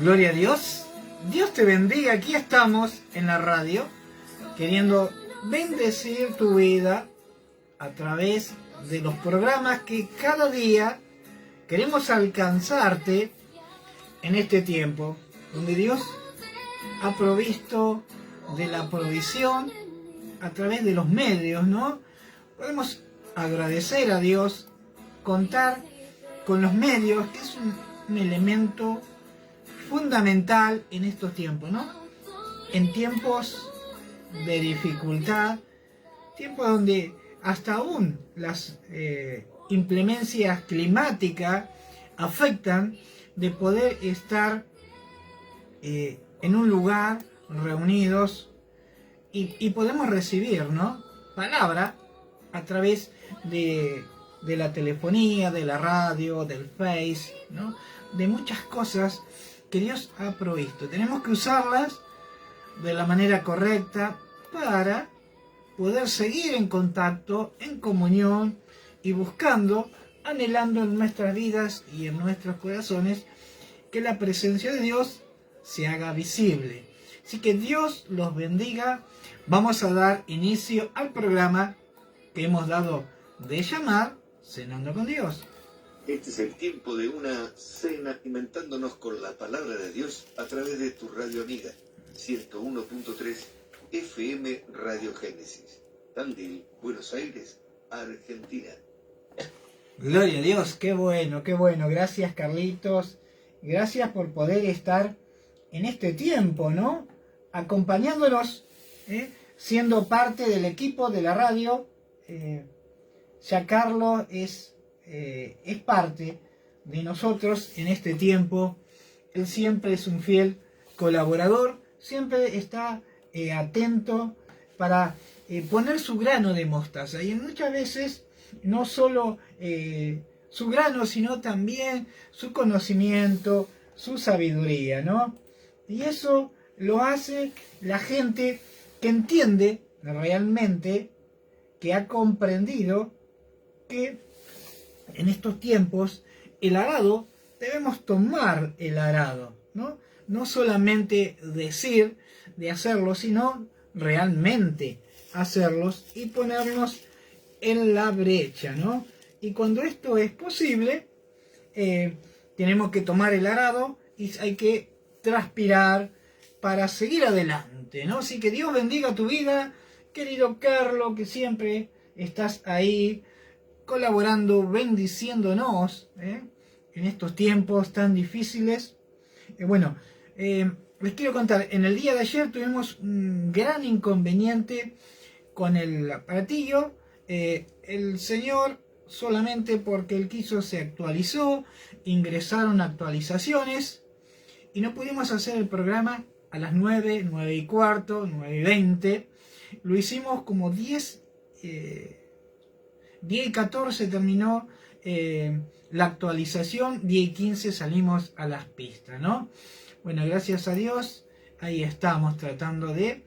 Gloria a Dios. Dios te bendiga. Aquí estamos en la radio queriendo bendecir tu vida a través de los programas que cada día queremos alcanzarte en este tiempo donde Dios ha provisto de la provisión a través de los medios, ¿no? Podemos agradecer a Dios, contar con los medios, que es un elemento fundamental en estos tiempos, ¿no? En tiempos de dificultad, tiempos donde hasta aún las inclemencias climáticas afectan de poder estar en un lugar reunidos y podemos recibir, ¿no?, palabra a través de la telefonía, de la radio, del Face, ¿no?, de muchas cosas que Dios ha provisto. Tenemos que usarlas de la manera correcta para poder seguir en contacto, en comunión y buscando, anhelando en nuestras vidas y en nuestros corazones que la presencia de Dios se haga visible. Así que Dios los bendiga. Vamos a dar inicio al programa que hemos dado de llamar Cenando con Dios. Este es el tiempo de una cena alimentándonos con la palabra de Dios a través de tu radio amiga, 101.3 FM Radio Génesis, Tandil, Buenos Aires, Argentina. Gloria a Dios, qué bueno, qué bueno. Gracias, Carlitos. Gracias por poder estar en este tiempo, ¿no?, acompañándonos, siendo parte del equipo de la radio. Ya Carlos es parte de nosotros en este tiempo. Él siempre es un fiel colaborador, siempre está atento para poner su grano de mostaza. Y muchas veces no solo su grano, sino también su conocimiento, su sabiduría, ¿no? Y eso lo hace la gente que entiende realmente, que ha comprendido que en estos tiempos el arado, debemos tomar el arado, ¿no? No solamente decir de hacerlo, sino realmente hacerlos y ponernos en la brecha, ¿no? Y cuando esto es posible, tenemos que tomar el arado y hay que transpirar para seguir adelante, ¿no? Así que Dios bendiga tu vida, querido Carlos, que siempre estás ahí colaborando, bendiciéndonos en estos tiempos tan difíciles. Les quiero contar, en el día de ayer tuvimos un gran inconveniente con el aparatillo. El señor, solamente porque él quiso, se actualizó, ingresaron actualizaciones y no pudimos hacer el programa a las 9, 9 y cuarto, 9 y 20. Lo hicimos como 10 y 14 terminó la actualización, 10 y 15 salimos a las pistas, ¿no? Bueno, gracias a Dios, ahí estamos tratando de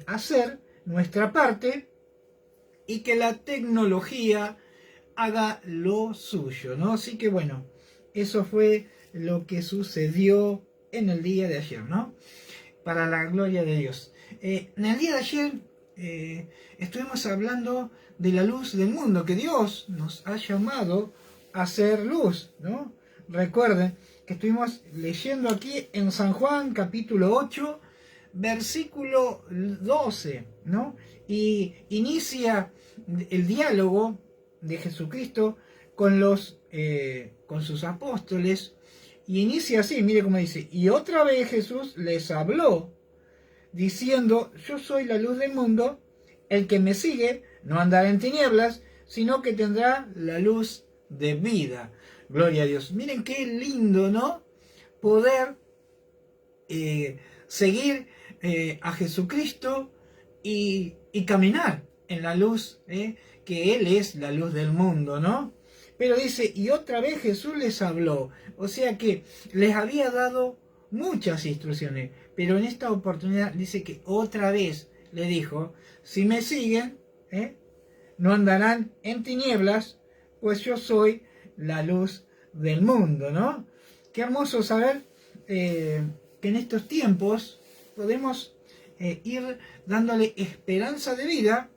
hacer nuestra parte y que la tecnología haga lo suyo, ¿no? Así que bueno, eso fue lo que sucedió en el día de ayer, ¿no? Para la gloria de Dios. En el día de ayer estuvimos hablando de la luz del mundo, que Dios nos ha llamado a ser luz, ¿no? Recuerden que estuvimos leyendo aquí en San Juan capítulo 8, versículo 12, ¿no? Y inicia el diálogo de Jesucristo con sus apóstoles, y inicia así, mire cómo dice: y otra vez Jesús les habló diciendo: yo soy la luz del mundo, el que me sigue no andará en tinieblas, sino que tendrá la luz de vida. Gloria a Dios. Miren qué lindo, ¿no?, poder seguir a Jesucristo y caminar en la luz, que Él es la luz del mundo, ¿no? Pero dice, y otra vez Jesús les habló. O sea que les había dado muchas instrucciones, pero en esta oportunidad dice que otra vez le dijo: si me siguen, no andarán en tinieblas, pues yo soy la luz del mundo, ¿no? Qué hermoso saber que en estos tiempos podemos ir dándole esperanza de vida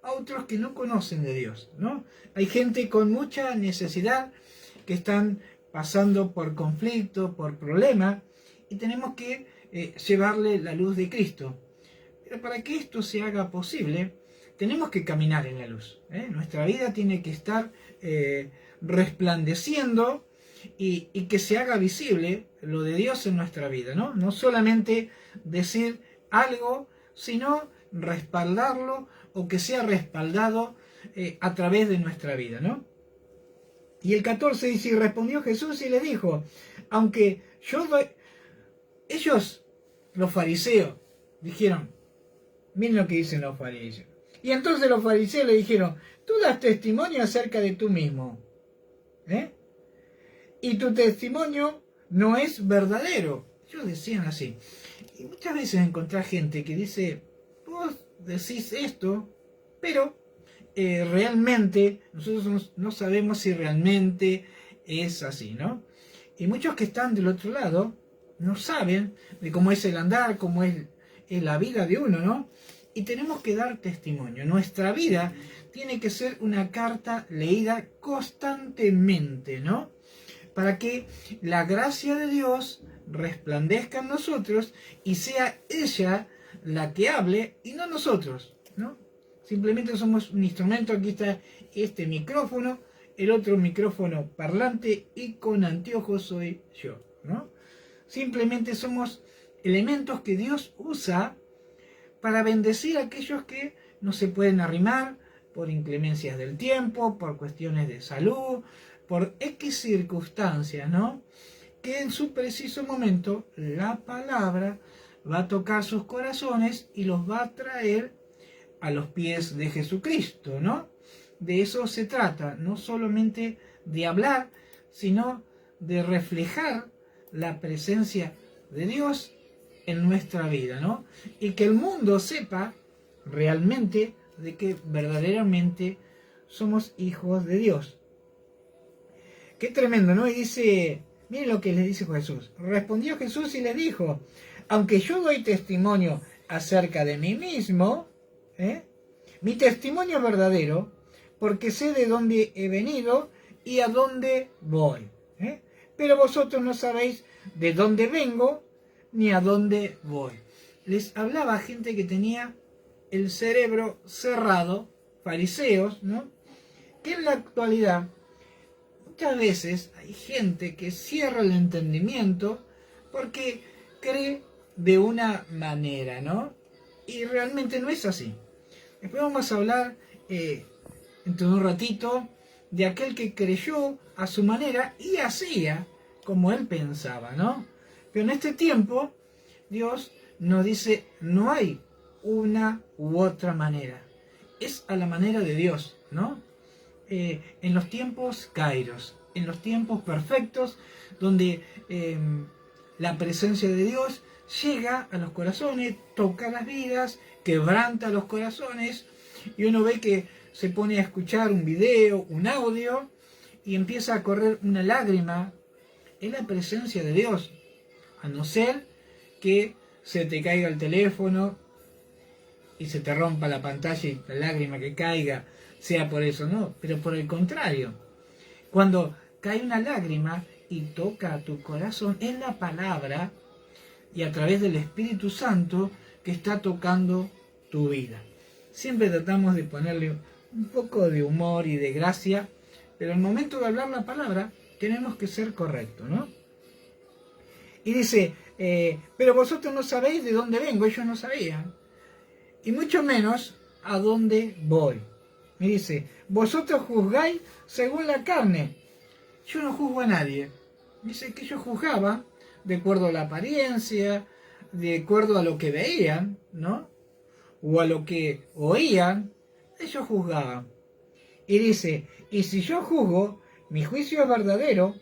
a otros que no conocen de Dios, ¿no? Hay gente con mucha necesidad que están pasando por conflicto, por problema, y tenemos que llevarle la luz de Cristo. Pero para que esto se haga posible, tenemos que caminar en la luz, ¿eh? Nuestra vida tiene que estar resplandeciendo y que se haga visible lo de Dios en nuestra vida, ¿no? No solamente decir algo, sino respaldarlo o que sea respaldado a través de nuestra vida, ¿no? Y el 14 dice, y respondió Jesús y le dijo, aunque yo doy... Ellos, los fariseos, dijeron, miren lo que dicen los fariseos. Y entonces los fariseos le dijeron, tú das testimonio acerca de tú mismo, ¿eh? Y tu testimonio no es verdadero. Ellos decían así. Y muchas veces encontrás gente que dice, vos decís esto, pero realmente nosotros no sabemos si realmente es así, ¿no? Y muchos que están del otro lado no saben de cómo es el andar, cómo es la vida de uno, ¿no? Y tenemos que dar testimonio. Nuestra vida tiene que ser una carta leída constantemente, ¿no? Para que la gracia de Dios resplandezca en nosotros y sea ella la que hable y no nosotros, ¿no? Simplemente somos un instrumento. Aquí está este micrófono, el otro micrófono parlante y con anteojos soy yo, ¿no? Simplemente somos elementos que Dios usa para bendecir a aquellos que no se pueden arrimar por inclemencias del tiempo, por cuestiones de salud, por X circunstancias, ¿no? Que en su preciso momento la palabra va a tocar sus corazones y los va a traer a los pies de Jesucristo, ¿no? De eso se trata, no solamente de hablar, sino de reflejar la presencia de Dios en nuestra vida, ¿no? Y que el mundo sepa realmente de que verdaderamente somos hijos de Dios. Qué tremendo, ¿no? Y dice, miren lo que les dice Jesús. Respondió Jesús y les dijo, aunque yo doy testimonio acerca de mí mismo, mi testimonio es verdadero, porque sé de dónde he venido y a dónde voy. Pero vosotros no sabéis de dónde vengo ni a dónde voy. Les hablaba gente que tenía el cerebro cerrado, fariseos, ¿no? Que en la actualidad muchas veces hay gente que cierra el entendimiento porque cree de una manera, ¿no? Y realmente no es así. Después vamos a hablar dentro de un ratito de aquel que creyó a su manera y hacía como él pensaba, ¿no? Pero en este tiempo Dios nos dice, no hay una u otra manera. Es a la manera de Dios, ¿no? En los tiempos kairos, en los tiempos perfectos, donde la presencia de Dios llega a los corazones, toca las vidas, quebranta los corazones, y uno ve que se pone a escuchar un video, un audio, y empieza a correr una lágrima. Es la presencia de Dios, a no ser que se te caiga el teléfono y se te rompa la pantalla y la lágrima que caiga sea por eso, no, pero por el contrario, cuando cae una lágrima y toca a tu corazón, es la palabra y a través del Espíritu Santo que está tocando tu vida. Siempre tratamos de ponerle un poco de humor y de gracia, pero al momento de hablar la palabra tenemos que ser correctos, ¿no? Y dice, pero vosotros no sabéis de dónde vengo, ellos no sabían, y mucho menos a dónde voy. Me dice, vosotros juzgáis según la carne. Yo no juzgo a nadie. Dice que ellos juzgaban de acuerdo a la apariencia, de acuerdo a lo que veían, ¿no? O a lo que oían, ellos juzgaban. Y dice, y si yo juzgo, mi juicio es verdadero,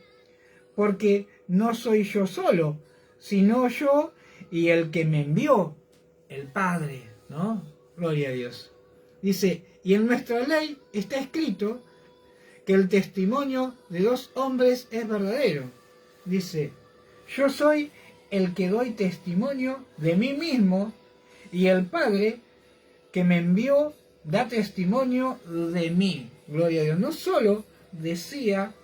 porque no soy yo solo, sino yo y el que me envió, el Padre, ¿no? Gloria a Dios. Dice, y en nuestra ley está escrito que el testimonio de dos hombres es verdadero. Dice, yo soy el que doy testimonio de mí mismo, y el Padre que me envió da testimonio de mí. Gloria a Dios. No solo decía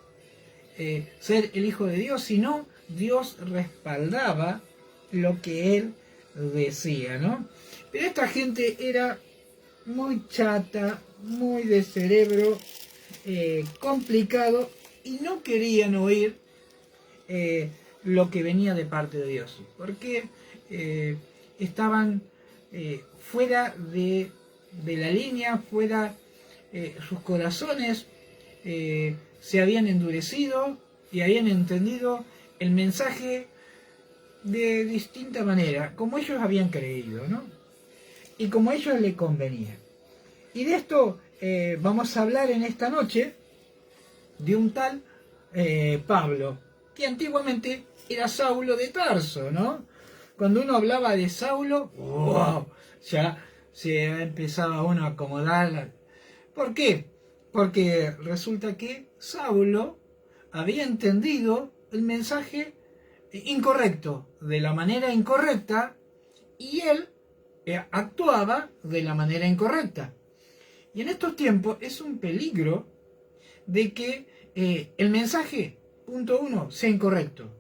ser el Hijo de Dios, sino Dios respaldaba lo que él decía, ¿no? Pero esta gente era muy chata, muy de cerebro complicado, y no querían oír lo que venía de parte de Dios, porque estaban fuera de la línea, fuera, sus corazones se habían endurecido y habían entendido el mensaje de distinta manera, como ellos habían creído, ¿no? Y como a ellos les convenía. Y de esto vamos a hablar en esta noche, de un tal Pablo, que antiguamente era Saulo de Tarso, ¿no? Cuando uno hablaba de Saulo, ¡wow!, ya se empezaba uno a acomodar. ¿Por qué? Porque resulta que Saulo había entendido el mensaje incorrecto, de la manera incorrecta, y él actuaba de la manera incorrecta. Y en estos tiempos es un peligro de que el mensaje, punto uno, sea incorrecto,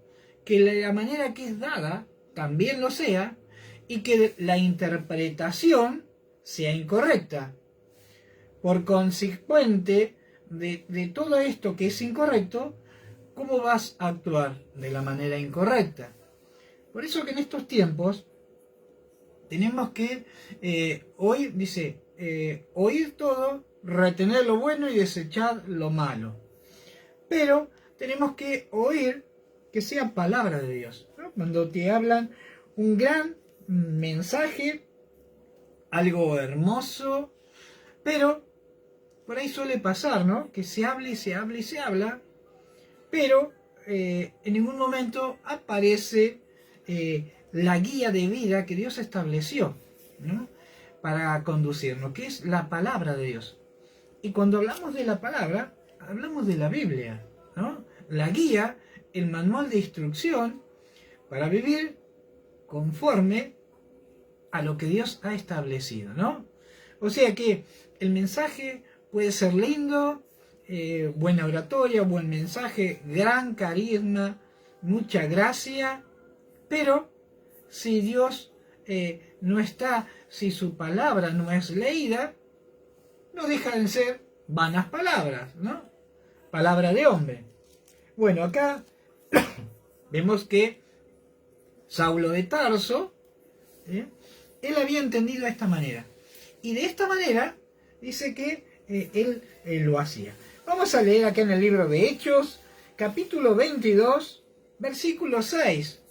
que la manera que es dada también lo sea, y que la interpretación sea incorrecta. Por consecuente de todo esto que es incorrecto, ¿cómo vas a actuar? De la manera incorrecta. Por eso que en estos tiempos tenemos que oír, dice, oír todo, retener lo bueno y desechar lo malo. Pero tenemos que oír que sea palabra de Dios, ¿no? Cuando te hablan un gran mensaje, algo hermoso, pero por ahí suele pasar, ¿no? Que se habla y se habla y se habla, pero en ningún momento aparece la guía de vida que Dios estableció, ¿no?, para conducirnos, que es la palabra de Dios. Y cuando hablamos de la palabra, hablamos de la Biblia, ¿no? La guía, el manual de instrucción para vivir conforme a lo que Dios ha establecido, ¿no? O sea que el mensaje puede ser lindo, buena oratoria, buen mensaje, gran carisma, mucha gracia, pero si Dios no está, si su palabra no es leída, no dejan de ser vanas palabras, ¿no? Palabra de hombre. Bueno, acá vemos que Saulo de Tarso, él había entendido de esta manera. Y de esta manera dice que él lo hacía. Vamos a leer acá en el libro de Hechos, capítulo 22, versículo 6.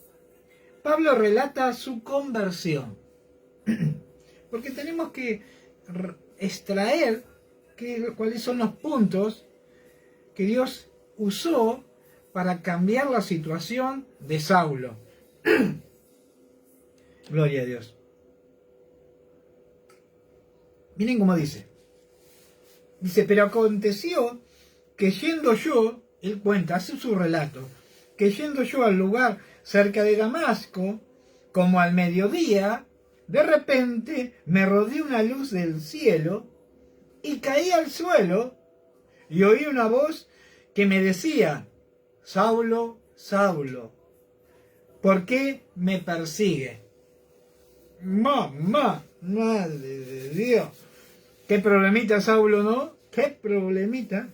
Pablo relata su conversión. Porque tenemos que extraer cuáles son los puntos que Dios usó para cambiar la situación de Saulo. Gloria a Dios. Miren cómo dice. Dice, pero aconteció que yendo yo, él cuenta, hace su relato, que yendo yo al lugar cerca de Damasco, como al mediodía, de repente me rodeó una luz del cielo y caí al suelo y oí una voz que me decía, Saulo, Saulo, ¿por qué me persigue? Madre de Dios. Qué problemita, Saulo, ¿no? Qué problemita.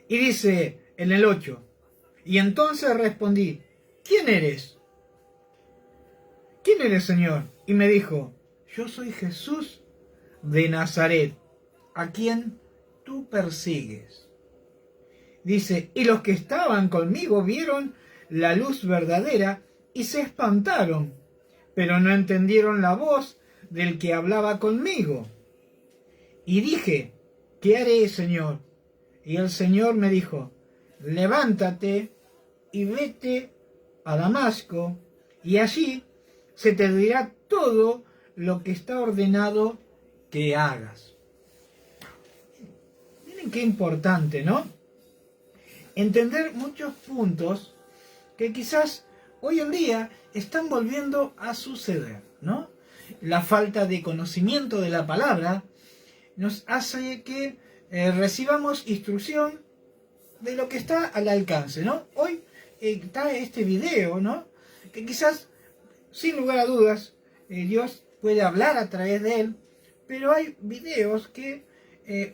Y dice en el 8, y entonces respondí, ¿quién eres? ¿Quién eres, Señor? Y me dijo, yo soy Jesús de Nazaret, a quien tú persigues. Dice, y los que estaban conmigo vieron la luz verdadera y se espantaron, pero no entendieron la voz del que hablaba conmigo. Y dije, ¿qué haré, Señor? Y el Señor me dijo, levántate y vete a Damasco, y allí se te dirá todo lo que está ordenado que hagas. Miren qué importante, ¿no? Entender muchos puntos que quizás hoy en día están volviendo a suceder, ¿no? La falta de conocimiento de la palabra nos hace que recibamos instrucción de lo que está al alcance, ¿no? Hoy está este video, ¿no? Que quizás, sin lugar a dudas, Dios puede hablar a través de él, pero hay videos que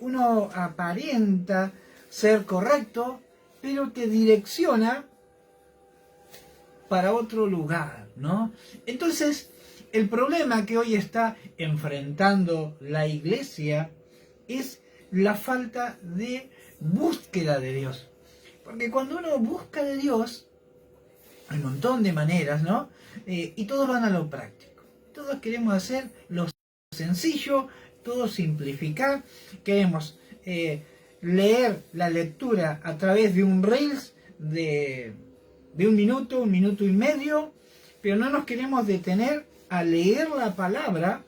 uno aparenta ser correcto, pero te direcciona para otro lugar, ¿no? Entonces, el problema que hoy está enfrentando la iglesia es la falta de búsqueda de Dios. Porque cuando uno busca de Dios, hay un montón de maneras, ¿no? Y todos van a lo práctico. Todos queremos hacer lo sencillo, todo simplificar. Queremos leer la lectura a través de un Reels de un minuto y medio, pero no nos queremos detener a leer la palabra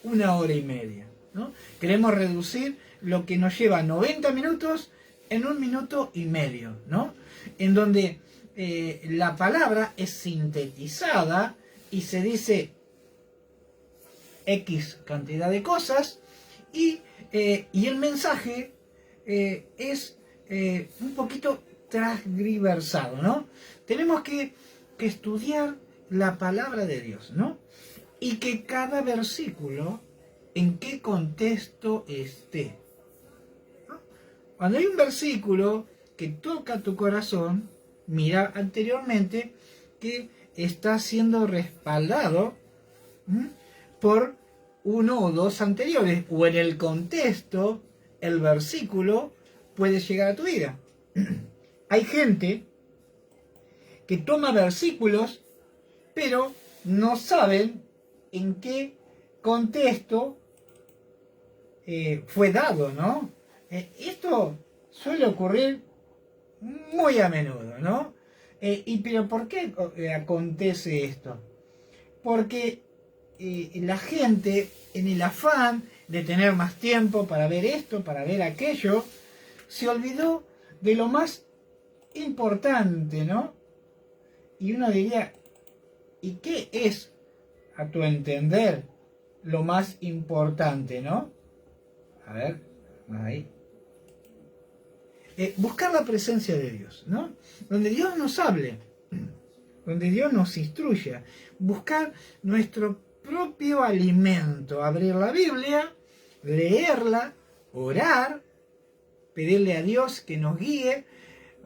1 hora y media, ¿no? Queremos reducir lo que nos lleva 90 minutos en 1 minuto y medio, ¿no? En donde la palabra es sintetizada y se dice X cantidad de cosas y el mensaje es un poquito transgiversado, ¿no? Tenemos que estudiar la palabra de Dios, ¿no? Y que cada versículo en qué contexto esté, ¿no? Cuando hay un versículo que toca tu corazón, mira anteriormente que está siendo respaldado por uno o dos anteriores, o en el contexto el versículo puede llegar a tu vida. Hay gente que toma versículos, pero no saben en qué contexto fue dado, ¿no? Esto suele ocurrir muy a menudo, ¿no? Pero ¿por qué acontece esto? Porque la gente, en el afán de tener más tiempo para ver esto, para ver aquello, se olvidó de lo más importante, ¿no? Y uno diría, ¿y qué es, a tu entender, lo más importante, no? A ver, ahí. Buscar la presencia de Dios, ¿no? Donde Dios nos hable, donde Dios nos instruya. Buscar nuestro propio alimento, abrir la Biblia, leerla, orar, pedirle a Dios que nos guíe.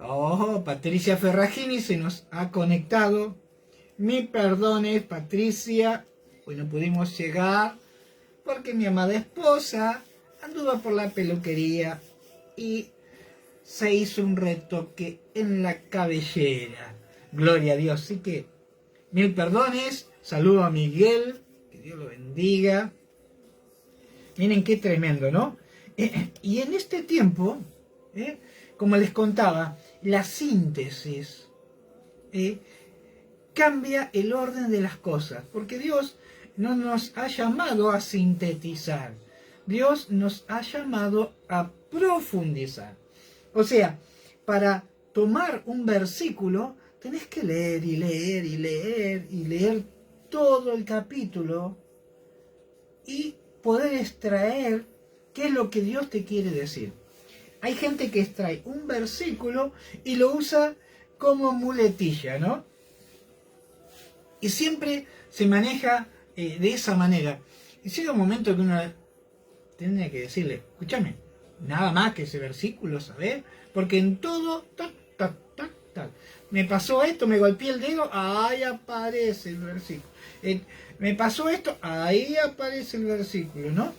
Oh, Patricia Ferragini se nos ha conectado. Mi perdones, Patricia, hoy no pudimos llegar porque mi amada esposa anduvo por la peluquería y se hizo un retoque en la cabellera. Gloria a Dios. Así que, mil perdones. Saludo a Miguel. Que Dios lo bendiga. Miren qué tremendo, ¿no? Y en este tiempo, como les contaba, la síntesis cambia el orden de las cosas. Porque Dios no nos ha llamado a sintetizar. Dios nos ha llamado a profundizar. O sea, para tomar un versículo, tenés que leer y leer y leer y leer todo el capítulo y poder extraer qué es lo que Dios te quiere decir. Hay gente que extrae un versículo y lo usa como muletilla, ¿no? Y siempre se maneja de esa manera. Y llega un momento que uno tiene que decirle, escúchame, nada más que ese versículo, ¿sabes? Porque en todo, tac, tac, tac, tac. Me pasó esto, me golpeé el dedo, ahí aparece el versículo. Me pasó esto, ahí aparece el versículo, ¿no?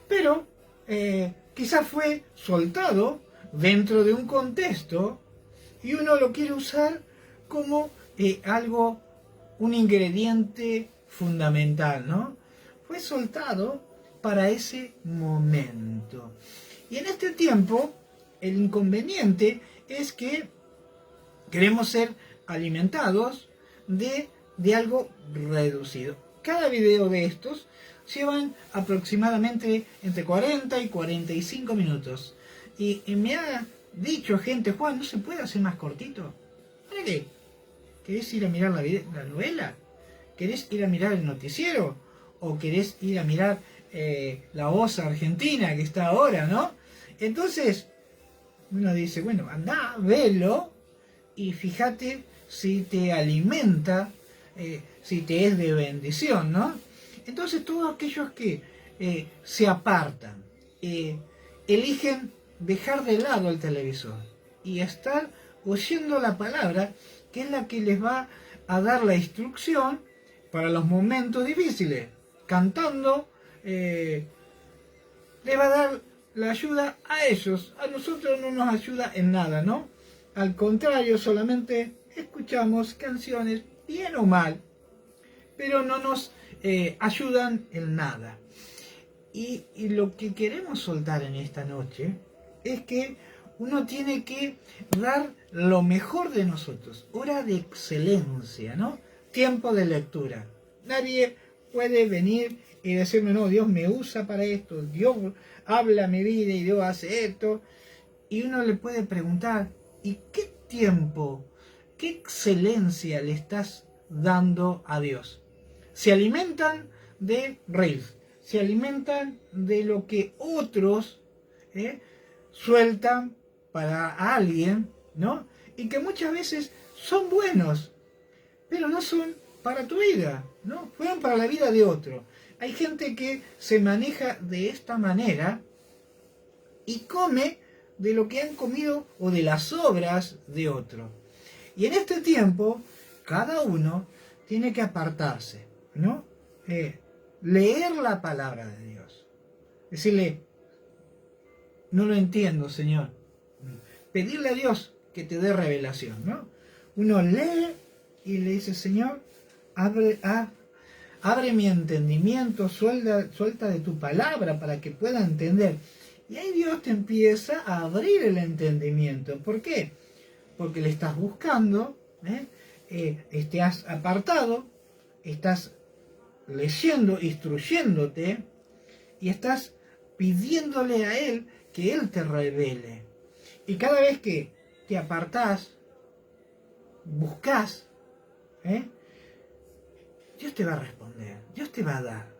Pero quizás fue soltado dentro de un contexto y uno lo quiere usar como algo, un ingrediente fundamental, ¿no? Fue soltado para ese momento. Y en este tiempo, el inconveniente es que queremos ser alimentados de algo reducido. Cada video de estos llevan aproximadamente entre 40 y 45 minutos. Y me ha dicho gente, Juan, ¿no se puede hacer más cortito? ¿Para qué? ¿Querés ir a mirar la novela? ¿Querés ir a mirar el noticiero? ¿O querés ir a mirar La Voz Argentina que está ahora, no? Entonces, uno dice, bueno, anda, velo y fíjate si te alimenta, si te es de bendición, ¿no? Entonces todos aquellos que se apartan, eligen dejar de lado el televisor y estar oyendo la palabra, que es la que les va a dar la instrucción para los momentos difíciles. Cantando, les va a dar la ayuda a ellos. A nosotros no nos ayuda en nada, ¿no? Al contrario, solamente escuchamos canciones, bien o mal, pero no nos ayudan en nada. Y lo que queremos soltar en esta noche es que uno tiene que dar lo mejor de nosotros. Hora de excelencia, ¿no? Tiempo de lectura. Nadie puede venir y decirme, no, Dios me usa para esto, Dios habla mi vida y Dios hace esto. Y uno le puede preguntar, ¿y qué tiempo, qué excelencia le estás dando a Dios? Se alimentan de reels, se alimentan de lo que otros sueltan para alguien, ¿no? Y que muchas veces son buenos, pero no son para tu vida, ¿no? Fueron para la vida de otro. Hay gente que se maneja de esta manera y come de lo que han comido o de las obras de otro. Y en este tiempo, cada uno tiene que apartarse, ¿no? Leer la palabra de Dios. Decirle, no lo entiendo, Señor. Pedirle a Dios que te dé revelación, ¿no? Uno lee y le dice, Señor, abre mi entendimiento, suelta de tu palabra para que pueda entender. Y ahí Dios te empieza a abrir el entendimiento. ¿Por qué? Porque le estás buscando, estás apartado, estás leyendo, instruyéndote y estás pidiéndole a Él que Él te revele. Y cada vez que te apartás, buscas, Dios te va a responder, Dios te va a dar.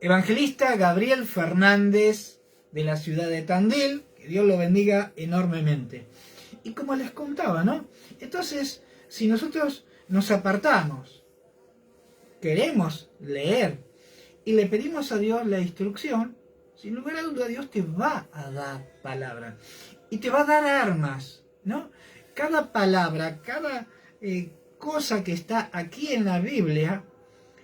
Evangelista Gabriel Fernández de la ciudad de Tandil, que Dios lo bendiga enormemente. Y como les contaba, ¿no? Entonces, si nosotros nos apartamos, queremos leer y le pedimos a Dios la instrucción, sin lugar a duda Dios te va a dar palabra y te va a dar armas, ¿no? Cada palabra, cada cosa que está aquí en la Biblia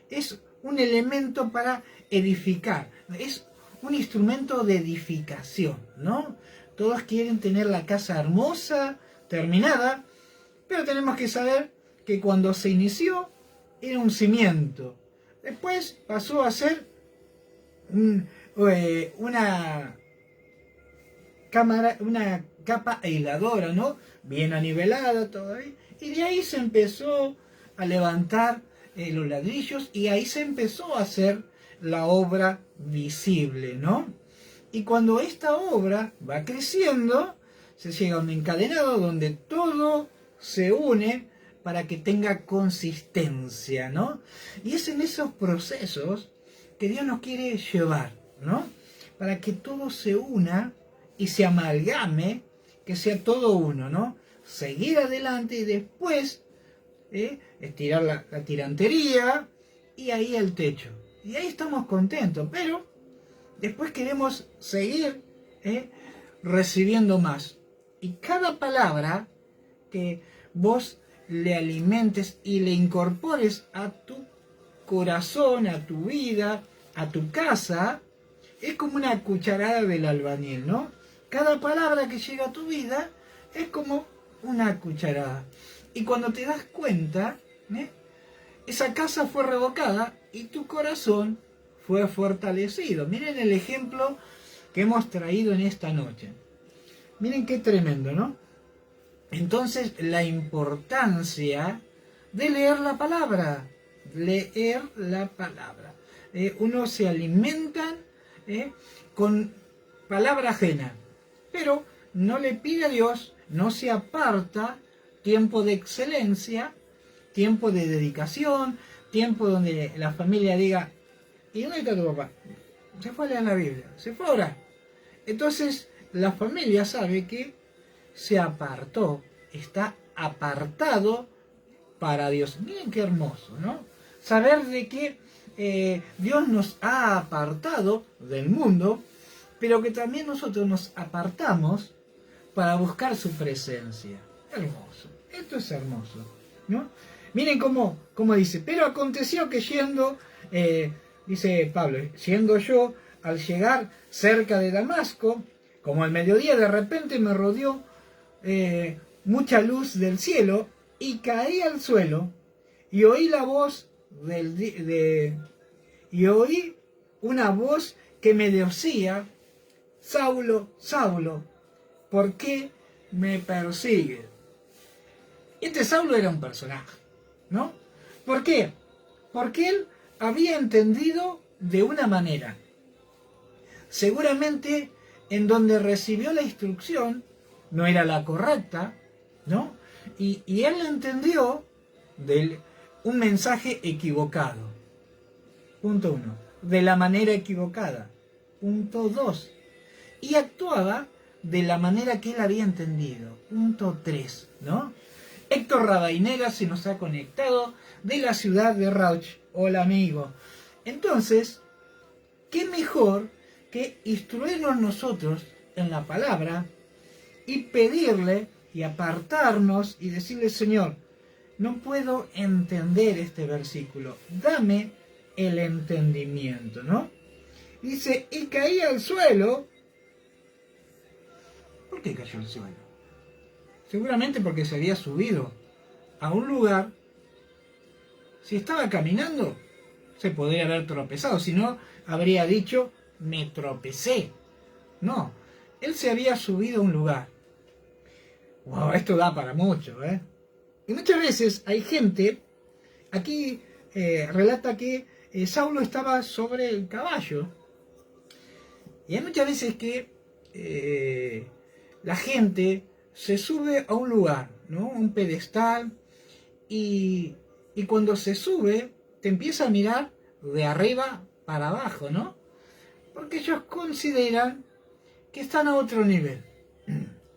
es un elemento para edificar, es un instrumento de edificación, ¿no? Todos quieren tener la casa hermosa, terminada, pero tenemos que saber que cuando se inició era un cimiento. Después pasó a ser una capa aisladora, ¿no? Bien anivelada todavía. Y de ahí se empezó a levantar los ladrillos y ahí se empezó a hacer la obra visible, ¿no? Y cuando esta obra va creciendo, se llega a un encadenado donde todo se une para que tenga consistencia, ¿no? Y es en esos procesos que Dios nos quiere llevar, ¿no? Para que todo se una y se amalgame, que sea todo uno, ¿no? Seguir adelante y después estirar la tirantería y ahí el techo. Y ahí estamos contentos, pero después queremos seguir recibiendo más. Y cada palabra que vos le alimentes y le incorpores a tu corazón, a tu vida, a tu casa, es como una cucharada del albañil, ¿no? Cada palabra que llega a tu vida es como una cucharada. Y cuando te das cuenta, esa casa fue revocada y tu corazón fue fortalecido. Miren el ejemplo que hemos traído en esta noche. Miren qué tremendo, ¿no? Entonces, la importancia de leer la palabra. Leer la palabra. Uno se alimenta con palabra ajena, pero no le pide a Dios, no se aparta tiempo de excelencia tiempo de dedicación, tiempo donde la familia diga, ¿y dónde está tu papá? Se fue a leer la Biblia, se fue a orar. Entonces la familia sabe que se apartó, está apartado para Dios. Miren qué hermoso, ¿no? Saber de que Dios nos ha apartado del mundo, pero que también nosotros nos apartamos para buscar su presencia. Hermoso, esto es hermoso, ¿no? Miren cómo dice, pero aconteció que yendo, dice Pablo, yendo yo, al llegar cerca de Damasco, como al mediodía, de repente me rodeó mucha luz del cielo y caí al suelo y oí la voz y oí una voz que me decía, Saulo, Saulo, ¿por qué me persigues? Este Saulo era un personaje, ¿no? ¿Por qué? Porque él había entendido de una manera. Seguramente en donde recibió la instrucción no era la correcta, ¿no? Y él entendió un mensaje equivocado. Punto 1. De la manera equivocada. Punto 2. Y actuaba de la manera que él había entendido. Punto 3, ¿no? Héctor Rabainera se nos ha conectado de la ciudad de Rauch. Hola, amigo. Entonces, ¿qué mejor que instruirnos nosotros en la palabra y pedirle y apartarnos y decirle, Señor, no puedo entender este versículo, dame el entendimiento, ¿no? Dice, y caí al suelo. ¿Por qué cayó al suelo? Seguramente porque se había subido a un lugar. Si estaba caminando, se podría haber tropezado, si no, habría dicho, me tropecé. No, él se había subido a un lugar. Wow, esto da para mucho, ¿eh? Y muchas veces hay gente, aquí relata que Saulo estaba sobre el caballo. Y hay muchas veces que la gente se sube a un lugar, ¿no? Un pedestal, y cuando se sube, te empieza a mirar de arriba para abajo, ¿no? Porque ellos consideran que están a otro nivel,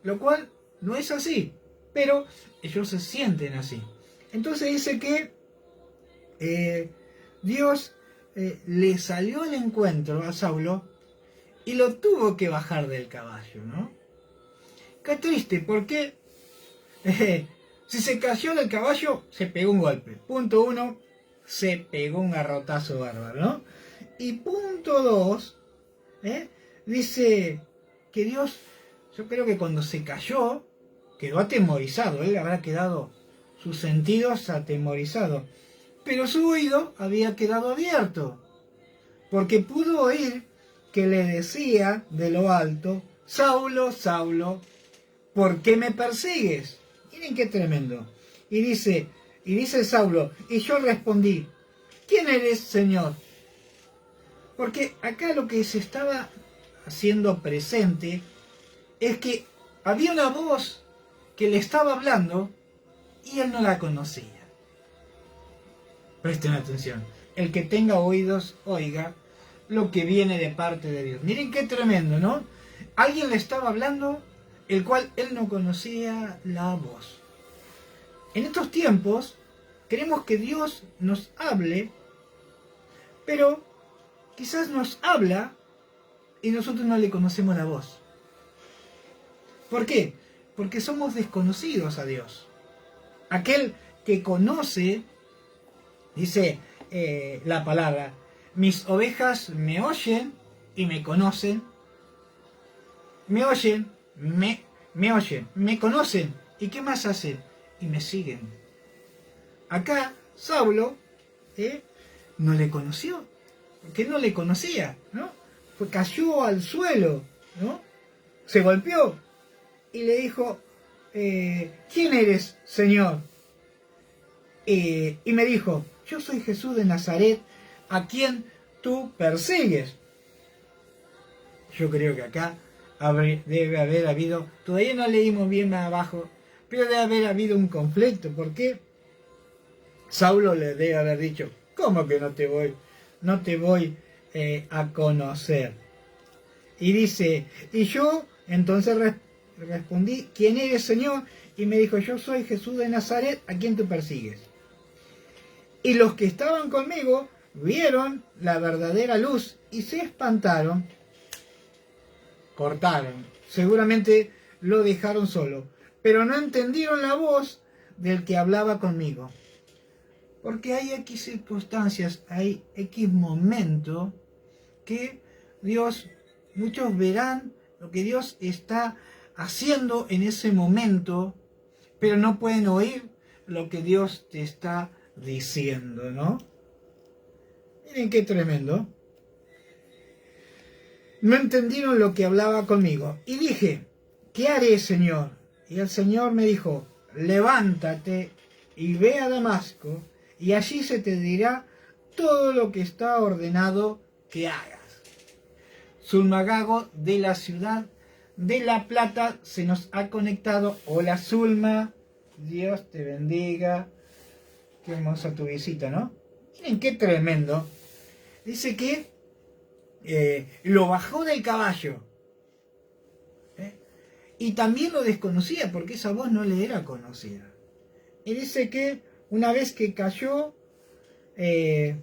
lo cual no es así, pero ellos se sienten así. Entonces dice que Dios le salió al encuentro a Saulo y lo tuvo que bajar del caballo, ¿no? Qué triste, porque si se cayó del caballo, se pegó un golpe. Punto 1, se pegó un garrotazo bárbaro, ¿no? Y punto 2, dice que Dios, yo creo que cuando se cayó, quedó atemorizado. Él habrá quedado, sus sentidos atemorizados. Pero su oído había quedado abierto, porque pudo oír que le decía de lo alto, Saulo, Saulo, ¿por qué me persigues? Miren qué tremendo. Y dice Saulo, y yo respondí, ¿quién eres, Señor? Porque acá lo que se estaba haciendo presente es que había una voz que le estaba hablando y él no la conocía. Presten atención. El que tenga oídos, oiga lo que viene de parte de Dios. Miren qué tremendo, ¿no? Alguien le estaba hablando, el cual él no conocía la voz. En estos tiempos, queremos que Dios nos hable, pero quizás nos habla y nosotros no le conocemos la voz. ¿Por qué? Porque somos desconocidos a Dios. Aquel que conoce, dice la palabra, mis ovejas me oyen y me conocen. Me oyen, me oyen, me conocen. ¿Y qué más hacen? Y me siguen. Acá Saulo no le conoció, porque no le conocía, ¿no? Cayó al suelo, ¿no? Se golpeó y le dijo, ¿quién eres, Señor? Y me dijo, yo soy Jesús de Nazaret, a quien tú persigues. Yo creo que acá debe haber habido, todavía no leímos bien más abajo, pero debe haber habido un conflicto. ¿Por qué? Saulo le debe haber dicho, ¿cómo que no te voy a conocer? Y dice, y yo entonces respondí, ¿quién eres, Señor? Y me dijo, yo soy Jesús de Nazaret, a quien tú persigues. Y los que estaban conmigo vieron la verdadera luz y se espantaron, cortaron, seguramente lo dejaron solo, pero no entendieron la voz del que hablaba conmigo. Porque hay X circunstancias, hay X momento que Dios, muchos verán lo que Dios está haciendo en ese momento, pero no pueden oír lo que Dios te está diciendo, ¿no? Miren qué tremendo. No entendieron lo que hablaba conmigo. Y dije, ¿qué haré, Señor? Y el Señor me dijo, levántate y ve a Damasco, y allí se te dirá todo lo que está ordenado que hagas. Zulma de la ciudad de La Plata se nos ha conectado. Hola Zulma, Dios te bendiga. Qué hermosa tu visita, ¿no? Miren qué tremendo. Dice que lo bajó del caballo. Y también lo desconocía porque esa voz no le era conocida. Y dice que una vez que cayó, le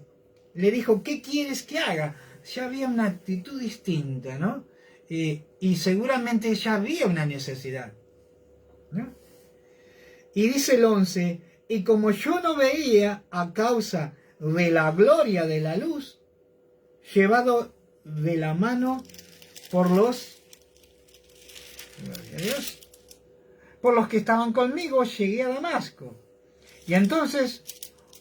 dijo, ¿qué quieres que haga? Ya había una actitud distinta, ¿no? Y seguramente ya había una necesidad, ¿no? Y dice el 11, y como yo no veía a causa de la gloria de la luz, llevado de la mano por los, gloria a Dios, por los que estaban conmigo, llegué a Damasco. Y entonces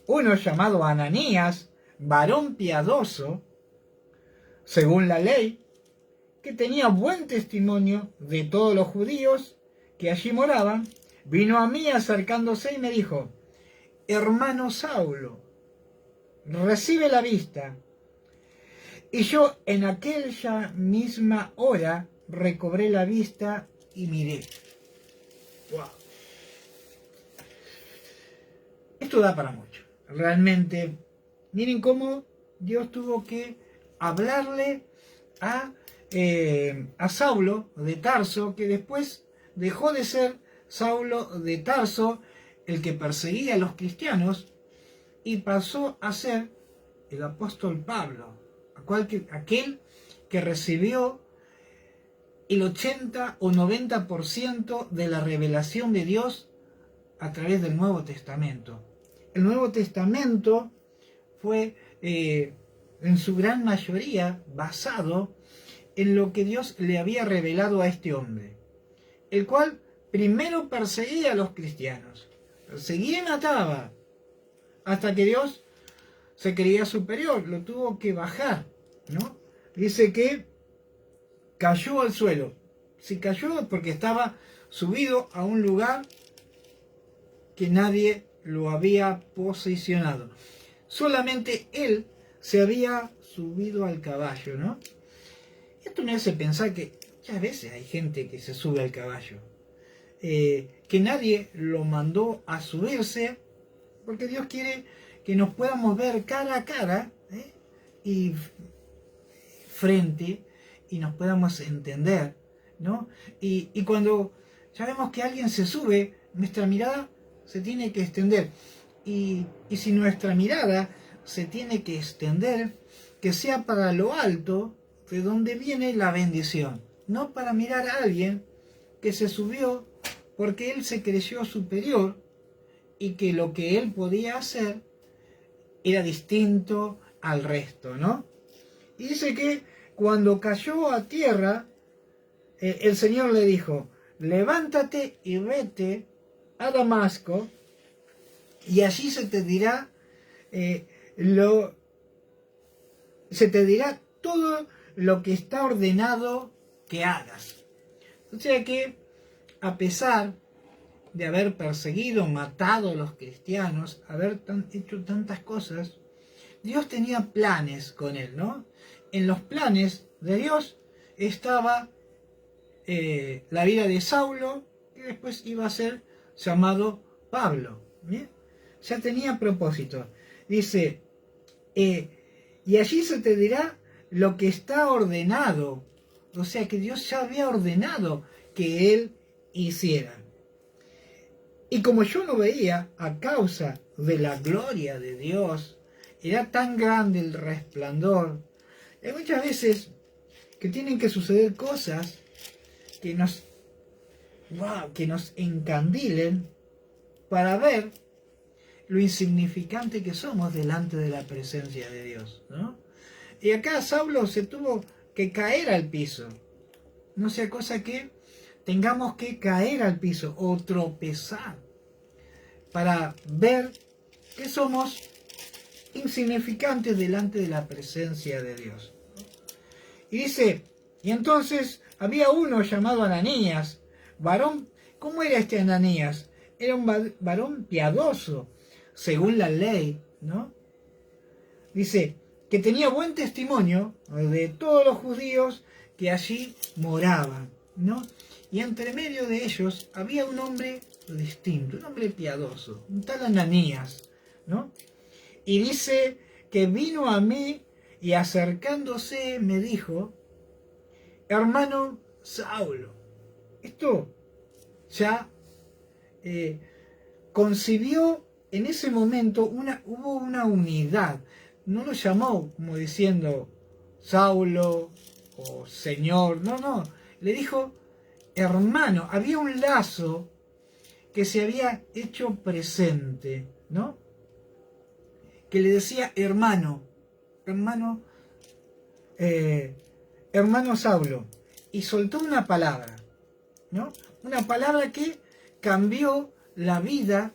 uno llamado Ananías, varón piadoso, según la ley, que tenía buen testimonio de todos los judíos que allí moraban, vino a mí acercándose y me dijo, hermano Saulo, recibe la vista. Y yo en aquella misma hora recobré la vista y miré. Wow. Esto da para mucho. Realmente, miren cómo Dios tuvo que hablarle a Saulo de Tarso, que después dejó de ser Saulo de Tarso, el que perseguía a los cristianos, y pasó a ser el apóstol Pablo, aquel que recibió el 80 o 90% de la revelación de Dios a través del Nuevo Testamento. El Nuevo Testamento fue en su gran mayoría basado en lo que Dios le había revelado a este hombre, el cual primero perseguía a los cristianos, perseguía y mataba, hasta que Dios se creía superior, lo tuvo que bajar, ¿no? Dice que cayó al suelo. Si cayó porque estaba subido a un lugar que nadie lo había posicionado. Solamente él se había subido al caballo, ¿no? Esto me hace pensar que muchas veces hay gente que se sube al caballo, que nadie lo mandó a subirse, porque Dios quiere que nos podamos ver cara a cara y frente, y nos podamos entender, ¿no? Y cuando ya vemos que alguien se sube, nuestra mirada se tiene que extender. Y si nuestra mirada se tiene que extender, que sea para lo alto, de donde viene la bendición, no para mirar a alguien que se subió porque él se creyó superior y que lo que él podía hacer era distinto al resto, ¿no? Y dice que cuando cayó a tierra, el Señor le dijo, levántate y vete a Damasco, y allí se te dirá todo lo que está ordenado que hagas. O sea que, a pesar de haber perseguido, matado a los cristianos, haber hecho tantas cosas, Dios tenía planes con él, ¿no? En los planes de Dios estaba la vida de Saulo, que después iba a ser llamado Pablo, ¿bien? ya tenía propósito. Dice, y allí se te dirá lo que está ordenado. O sea que Dios ya había ordenado que él hiciera. Y como yo no veía, a causa de la gloria de Dios, era tan grande el resplandor. Hay muchas veces que tienen que suceder cosas que nos encandilen para ver lo insignificante que somos delante de la presencia de Dios, ¿no? Y acá Saulo se tuvo que caer al piso. No sea cosa que tengamos que caer al piso o tropezar para ver que somos insignificantes delante de la presencia de Dios. Y dice, y entonces había uno llamado Ananías, varón. ¿Cómo era este Ananías? Era un varón piadoso, según la ley, ¿no? Dice, que tenía buen testimonio de todos los judíos que allí moraban, ¿no? Y entre medio de ellos había un hombre distinto, un hombre piadoso, un tal Ananías, ¿no? Y dice que vino a mí y acercándose me dijo, hermano Saulo. Esto ya concibió en ese momento, hubo una unidad. No lo llamó como diciendo Saulo o Señor, no, le dijo hermano. Había un lazo que se había hecho presente, ¿no? Que le decía hermano Saulo, y soltó una palabra, ¿no? Una palabra que cambió la vida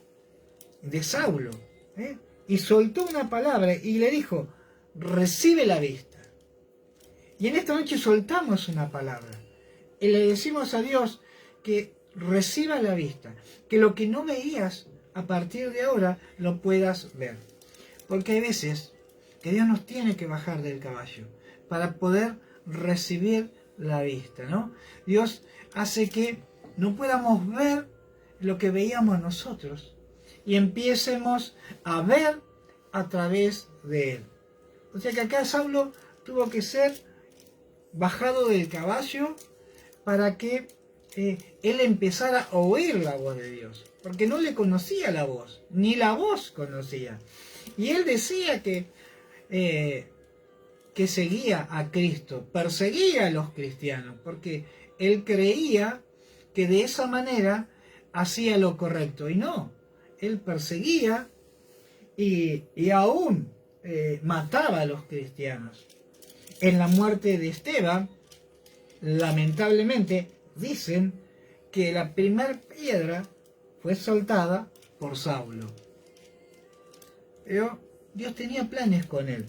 de Saulo, ¿eh? Y soltó una palabra y le dijo, recibe la vista. Y en esta noche soltamos una palabra y le decimos a Dios que reciba la vista, que lo que no veías a partir de ahora lo puedas ver. Porque hay veces que Dios nos tiene que bajar del caballo para poder recibir la vista, ¿no? Dios hace que no podamos ver lo que veíamos nosotros y empiecemos a ver a través de él. O sea que acá Saulo tuvo que ser bajado del caballo para que él empezara a oír la voz de Dios, porque no le conocía la voz, ni la voz conocía. Y él decía que seguía a Cristo, perseguía a los cristianos, porque él creía que de esa manera hacía lo correcto. Y no, él perseguía y aún mataba a los cristianos. En la muerte de Esteban, lamentablemente, dicen que la primera piedra fue soltada por Saulo. Pero Dios tenía planes con él.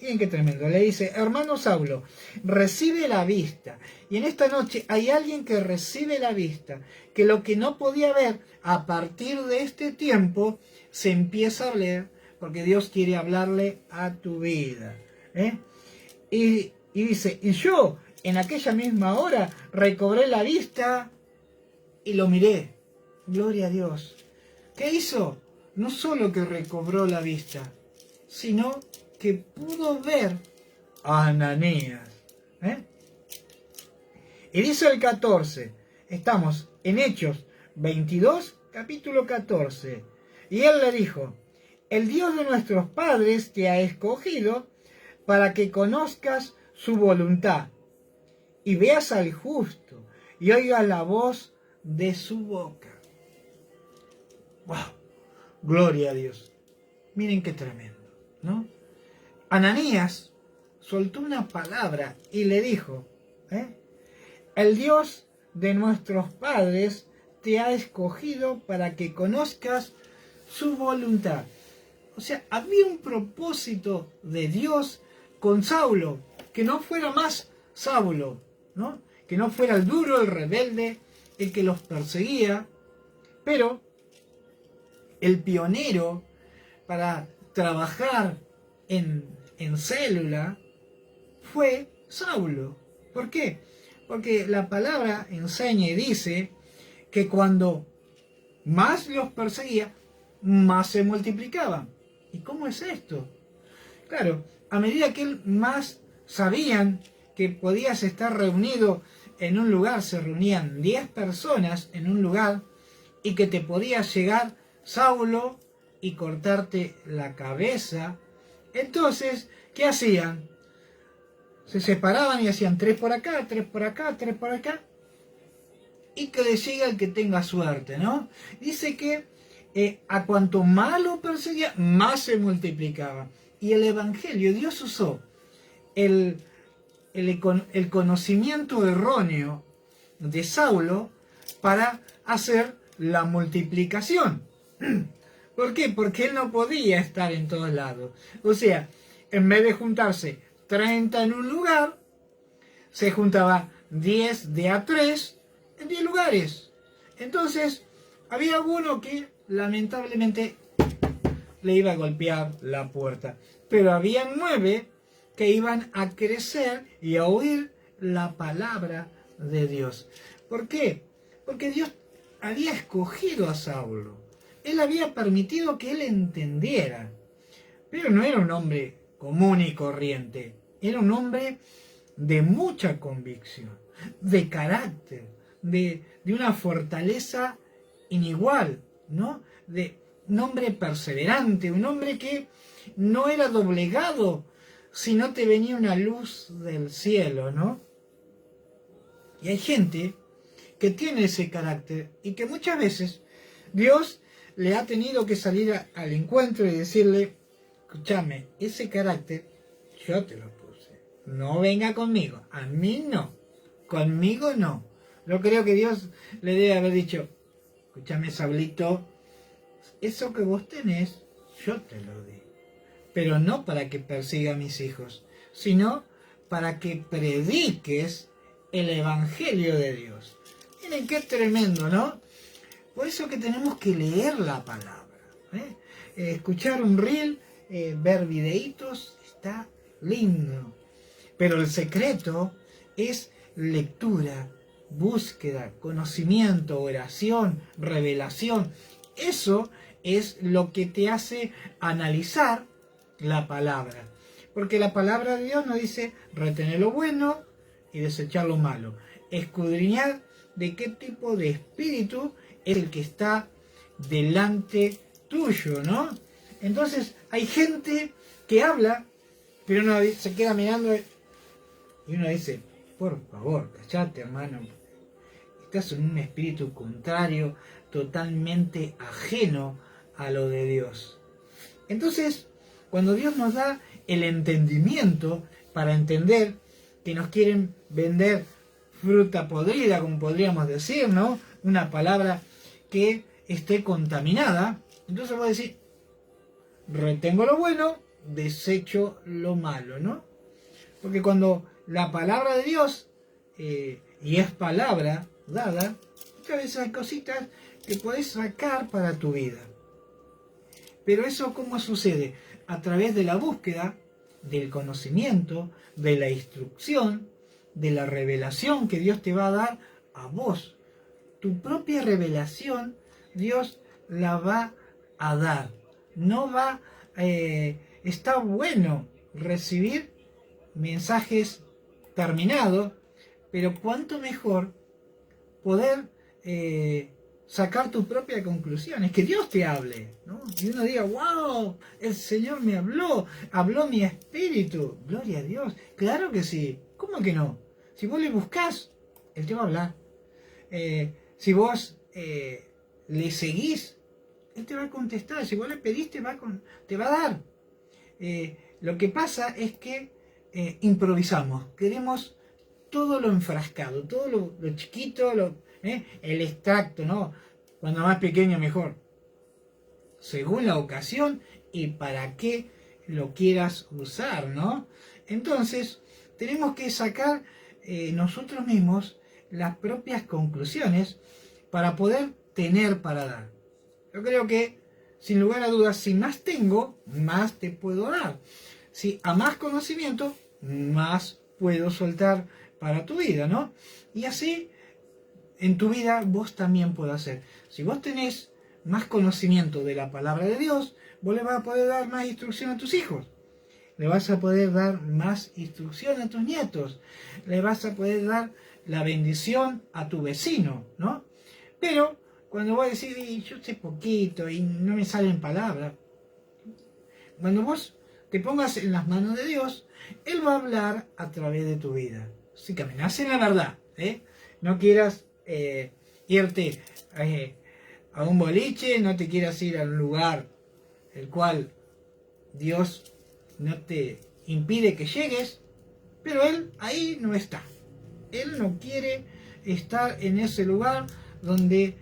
Miren qué tremendo. Le dice, hermano Saulo, recibe la vista. Y en esta noche hay alguien que recibe la vista, que lo que no podía ver a partir de este tiempo se empieza a ver, porque Dios quiere hablarle a tu vida. Y dice, y yo en aquella misma hora recobré la vista y lo miré. Gloria a Dios. ¿Qué hizo? No solo que recobró la vista, sino que pudo ver a Ananías. Y dice el 14, estamos en Hechos 22, capítulo 14. Y él le dijo, el Dios de nuestros padres te ha escogido para que conozcas su voluntad y veas al justo y oigas la voz de su boca. ¡Wow! Gloria a Dios. Miren qué tremendo, ¿no? Ananías soltó una palabra y le dijo, el Dios de nuestros padres te ha escogido para que conozcas su voluntad. O sea, había un propósito de Dios con Saulo, que no fuera más Saulo, ¿no? Que no fuera el duro, el rebelde, el que los perseguía, pero el pionero para trabajar en célula fue Saulo. ¿Por qué? Porque la palabra enseña y dice que cuando más los perseguía, más se multiplicaban. ¿Y cómo es esto? Claro, a medida que él más sabían que podías estar reunido en un lugar, se reunían 10 personas en un lugar, y que te podía llegar Saulo y cortarte la cabeza. Entonces, ¿qué hacían? Se separaban y hacían 3 por acá, 3 por acá, 3 por acá, y que le llegue al que tenga suerte, ¿no? Dice que a cuanto más lo perseguía, más se multiplicaba. Y el Evangelio, Dios usó el conocimiento erróneo de Saulo para hacer la multiplicación. ¿Por qué? Porque él no podía estar en todos lados. O sea, en vez de juntarse 30 en un lugar, se juntaba 10 de a 3 en 10 lugares. Entonces, había uno que lamentablemente le iba a golpear la puerta. Pero había 9 que iban a crecer y a oír la palabra de Dios. ¿Por qué? Porque Dios había escogido a Saulo. Él había permitido que él entendiera. Pero no era un hombre común y corriente. Era un hombre de mucha convicción, de carácter, de una fortaleza inigual, ¿no? De un hombre perseverante, un hombre que no era doblegado si no te venía una luz del cielo, ¿no? Y hay gente que tiene ese carácter y que muchas veces Dios le ha tenido que salir al encuentro y decirle: escúchame, ese carácter yo te lo puse, no venga conmigo, a mí no, conmigo no. Yo creo que Dios le debe haber dicho: escúchame, Saulito, eso que vos tenés, yo te lo di, pero no para que persiga a mis hijos, sino para que prediques el Evangelio de Dios. Miren qué tremendo, ¿no? Por eso que tenemos que leer la palabra, escuchar un reel, ver videitos, está lindo. Pero el secreto es lectura, búsqueda, conocimiento, oración, revelación. Eso es lo que te hace analizar la palabra. Porque la palabra de Dios nos dice retener lo bueno y desechar lo malo. Escudriñar de qué tipo de espíritu es el que está delante tuyo, ¿no? Entonces hay gente que habla, pero uno se queda mirando y uno dice: por favor, callate, hermano. Estás en un espíritu contrario, totalmente ajeno a lo de Dios. Entonces, cuando Dios nos da el entendimiento para entender que nos quieren vender fruta podrida, como podríamos decir, ¿no? Una palabra que esté contaminada. Entonces vamos a decir: retengo lo bueno, desecho lo malo, ¿no? Porque cuando la palabra de Dios, y es palabra dada, muchas veces hay cositas que podés sacar para tu vida. Pero eso, ¿cómo sucede? A través de la búsqueda, del conocimiento, de la instrucción, de la revelación que Dios te va a dar a vos. Tu propia revelación, Dios la va a dar. No va, está bueno recibir mensajes terminados, pero cuánto mejor poder sacar tu propia conclusión. Es que Dios te hable, ¿no? Y uno diga: wow, el Señor me habló mi espíritu. Gloria a Dios. Claro que sí. ¿Cómo que no? Si vos le buscás, Él te va a hablar. Si vos le seguís, Él te va a contestar. Si vos le pedís, te va a dar. Lo que pasa es que improvisamos. Queremos todo lo enfrascado, todo lo chiquito, el extracto, ¿no? Cuando más pequeño mejor. Según la ocasión y para qué lo quieras usar, ¿no? Entonces, tenemos que sacar nosotros mismos las propias conclusiones para poder tener para dar. Yo creo que, sin lugar a dudas, si más tengo, más te puedo dar. Si a más conocimiento, más puedo soltar para tu vida, ¿no? Y así, en tu vida, vos también podés hacer. Si vos tenés más conocimiento de la palabra de Dios, vos le vas a poder dar más instrucción a tus hijos. Le vas a poder dar más instrucción a tus nietos. Le vas a poder dar la bendición a tu vecino, ¿no? Pero cuando vos decís, yo sé poquito y no me salen palabras, cuando vos te pongas en las manos de Dios, Él va a hablar a través de tu vida. Si caminás en la verdad, no quieras irte a un boliche, no te quieras ir a un lugar el cual Dios no te impide que llegues, pero Él ahí no está. Él no quiere estar en ese lugar donde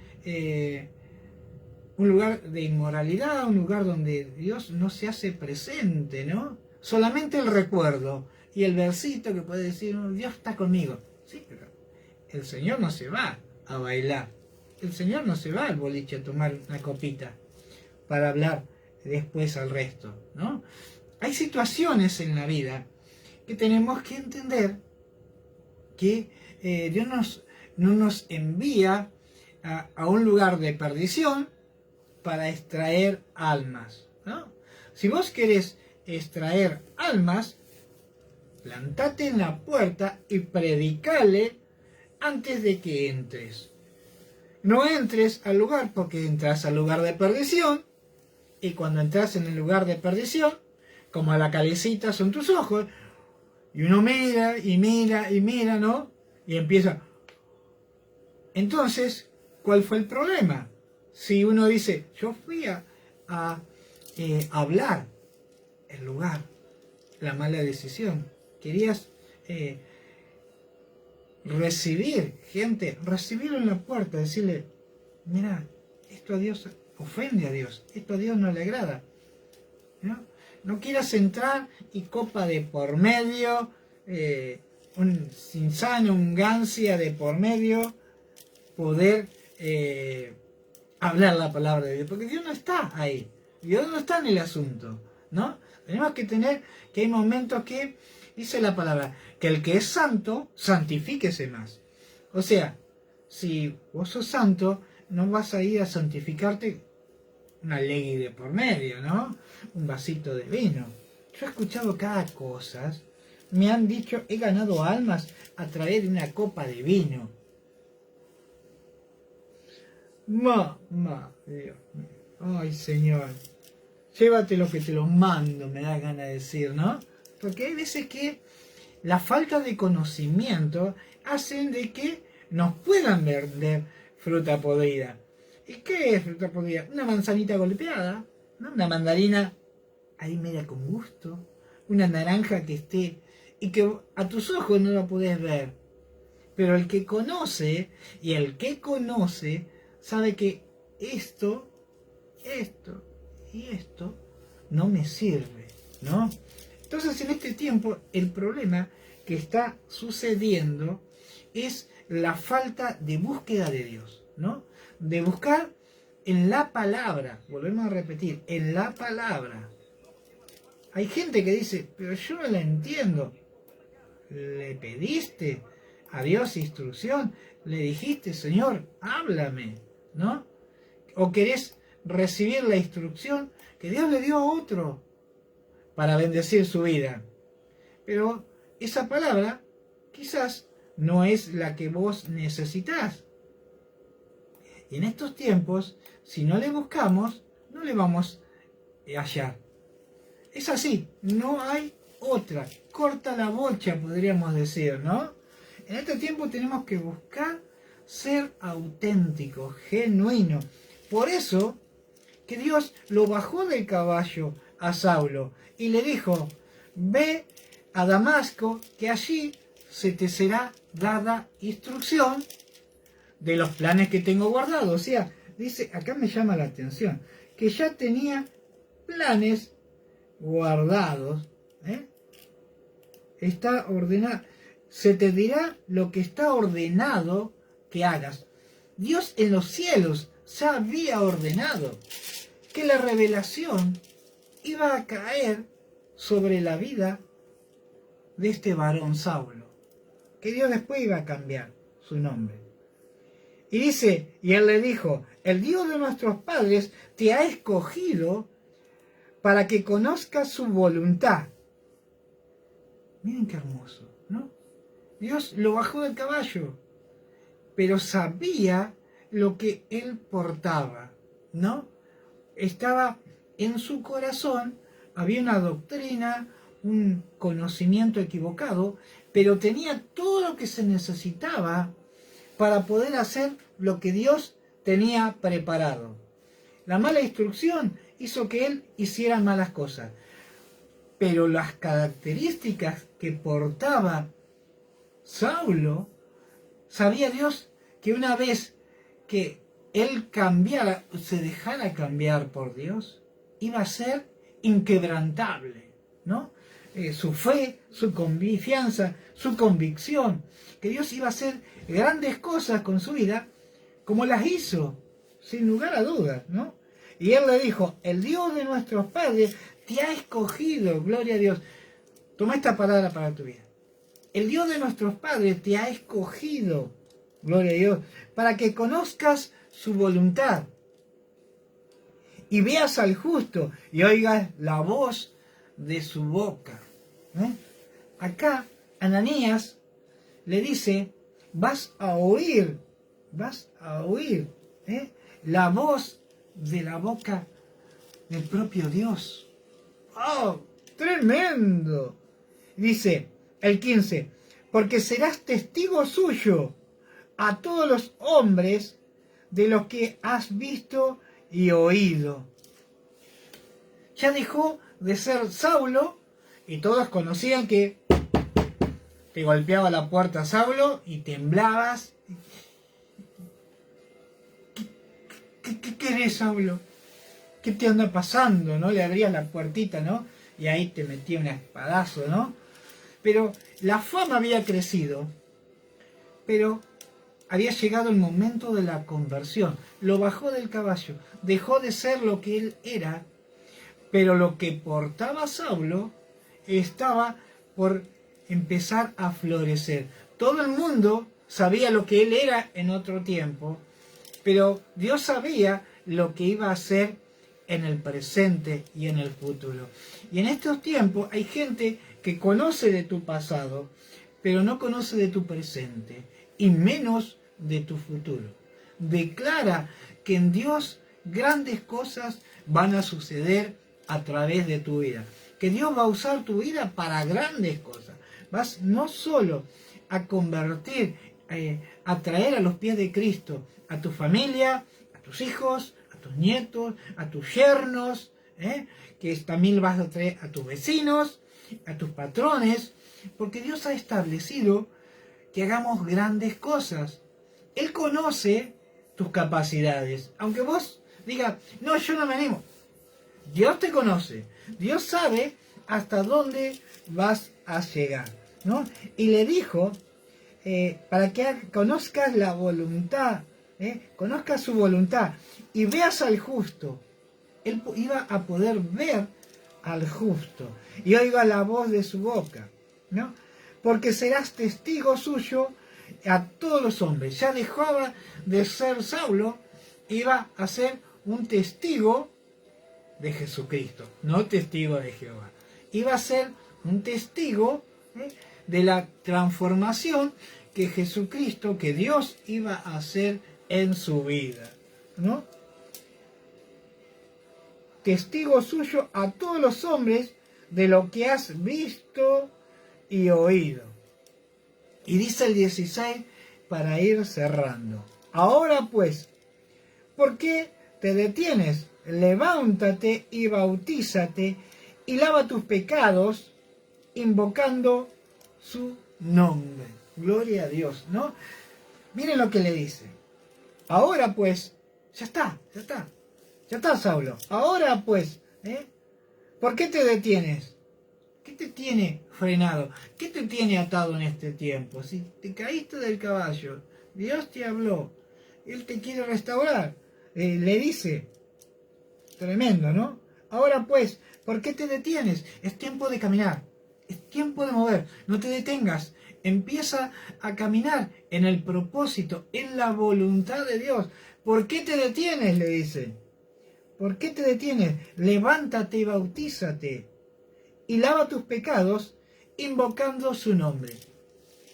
un lugar de inmoralidad, un lugar donde Dios no se hace presente, ¿no? Solamente el recuerdo y el versito que puede decir, Dios está conmigo. Sí, pero el Señor no se va a bailar. El Señor no se va al boliche a tomar una copita para hablar después al resto, ¿no? Hay situaciones en la vida que tenemos que entender que Dios no nos envía a un lugar de perdición para extraer almas, ¿no? Si vos querés extraer almas, plantate en la puerta y predicale antes de que entres. No entres al lugar porque entras al lugar de perdición, y cuando entras en el lugar de perdición, como a la calecita son tus ojos, y uno mira y mira y mira, ¿no? Y empieza. Entonces, ¿cuál fue el problema? Si uno dice, yo fui a hablar el lugar, la mala decisión, querías recibir gente, recibirlo en la puerta, decirle, mira, esto a Dios ofende a Dios, esto a Dios no le agrada, ¿no? No quieras entrar y copa de por medio, un sinsano, un gancia de por medio, poder hablar la palabra de Dios, porque Dios no está ahí, Dios no está en el asunto, ¿no? Tenemos que tener que hay momentos que dice la palabra, que el que es santo, santifíquese más. O sea, si vos sos santo, no vas a ir a santificarte una ley de por medio, ¿no? Un vasito de vino. Yo he escuchado cada cosa, me han dicho, he ganado almas a través de una copa de vino. Dios mío. Ay, Señor, llévate lo que te lo mando, me da ganas de decir, ¿no? Porque hay veces que la falta de conocimiento hacen de que nos puedan vender fruta podrida. ¿Y qué es fruta podrida? Una manzanita golpeada, ¿no? Una mandarina ahí media con gusto, una naranja que esté y que a tus ojos no la podés ver. Pero el que conoce y el que conoce sabe que esto y esto no me sirve, ¿no? Entonces en este tiempo el problema que está sucediendo es la falta de búsqueda de Dios, ¿no? De buscar en la palabra, volvemos a repetir, en la palabra. Hay gente que dice, pero yo no la entiendo. ¿Le pediste a Dios instrucción? ¿Le dijiste, Señor, háblame? ¿No? ¿O querés recibir la instrucción que Dios le dio a otro para bendecir su vida? Pero esa palabra quizás no es la que vos necesitás. Y en estos tiempos, si no le buscamos, no le vamos a hallar. Es así, no hay otra. Corta la bocha, podríamos decir, ¿no? En este tiempo tenemos que buscar ser auténtico, genuino. Por eso que Dios lo bajó del caballo a Saulo y le dijo, ve a Damasco, que allí se te será dada instrucción de los planes que tengo guardados. O sea, dice, acá me llama la atención, que ya tenía planes guardados, está ordenado, se te dirá lo que está ordenado que hagas. Dios en los cielos ya había ordenado que la revelación iba a caer sobre la vida de este varón Saulo, que Dios después iba a cambiar su nombre. Y dice, y él le dijo, el Dios de nuestros padres te ha escogido para que conozcas su voluntad. Miren qué hermoso, ¿no? Dios lo bajó del caballo, pero sabía lo que él portaba, ¿no? Estaba en su corazón, había una doctrina, un conocimiento equivocado, pero tenía todo lo que se necesitaba para poder hacer lo que Dios tenía preparado. La mala instrucción hizo que él hiciera malas cosas, pero las características que portaba Saulo, sabía Dios que una vez que él cambiara, se dejara cambiar por Dios, iba a ser inquebrantable, ¿no? Su fe, su confianza, su convicción, que Dios iba a hacer grandes cosas con su vida, como las hizo, sin lugar a dudas, ¿no? Y él le dijo, el Dios de nuestros padres te ha escogido, gloria a Dios. Toma esta palabra para tu vida. El Dios de nuestros padres te ha escogido, gloria a Dios, para que conozcas su voluntad y veas al justo y oigas la voz de su boca. Acá Ananías le dice, vas a oír la voz de la boca del propio Dios. ¡Oh, tremendo! Dice el 15, porque serás testigo suyo a todos los hombres de los que has visto y oído. Ya dejó de ser Saulo y todos conocían que te golpeaba la puerta Saulo y temblabas. ¿Qué querés, Saulo? ¿Qué te anda pasando? ¿No? Le abrías la puertita, ¿no? Y ahí te metía un espadazo, ¿no? Pero la fama había crecido, pero había llegado el momento de la conversión. Lo bajó del caballo, dejó de ser lo que él era, pero lo que portaba Saulo estaba por empezar a florecer. Todo el mundo sabía lo que él era en otro tiempo, pero Dios sabía lo que iba a hacer en el presente y en el futuro. Y en estos tiempos hay gente que conoce de tu pasado, pero no conoce de tu presente, y menos de tu futuro. Declara que en Dios grandes cosas van a suceder a través de tu vida. Que Dios va a usar tu vida para grandes cosas. Vas no solo a convertir, a traer a los pies de Cristo a tu familia, a tus hijos, a tus nietos, a tus yernos, que también vas a traer a tus vecinos, a tus patrones, porque Dios ha establecido que hagamos grandes cosas. Él conoce tus capacidades, aunque vos digas, no, yo no me animo. Dios te conoce, Dios sabe hasta dónde vas a llegar, ¿no? Y le dijo, para que conozcas la voluntad, conozcas su voluntad y veas al justo. Él iba a poder ver al justo y oiga la voz de su boca, ¿no? Porque serás testigo suyo a todos los hombres. Ya dejaba de ser Saulo, iba a ser un testigo de Jesucristo, no testigo de Jehová. Iba a ser un testigo de la transformación que Jesucristo, que Dios iba a hacer en su vida, ¿no? Testigo suyo a todos los hombres de lo que has visto y oído. Y dice el 16 para ir cerrando. Ahora pues, ¿por qué te detienes? Levántate y bautízate y lava tus pecados invocando su nombre. Gloria a Dios, ¿no? Miren lo que le dice. Ahora pues, ya está Saulo. Ahora pues, ¿por qué te detienes? ¿Qué te tiene frenado? ¿Qué te tiene atado en este tiempo? Si te caíste del caballo, Dios te habló, Él te quiere restaurar. Le dice, tremendo, ¿no? Ahora pues, ¿por qué te detienes? Es tiempo de caminar, es tiempo de mover, no te detengas. Empieza a caminar en el propósito, en la voluntad de Dios, ¿Por qué te detienes?, le dice. ¿Por qué te detienes? Levántate y bautízate y lava tus pecados invocando su nombre.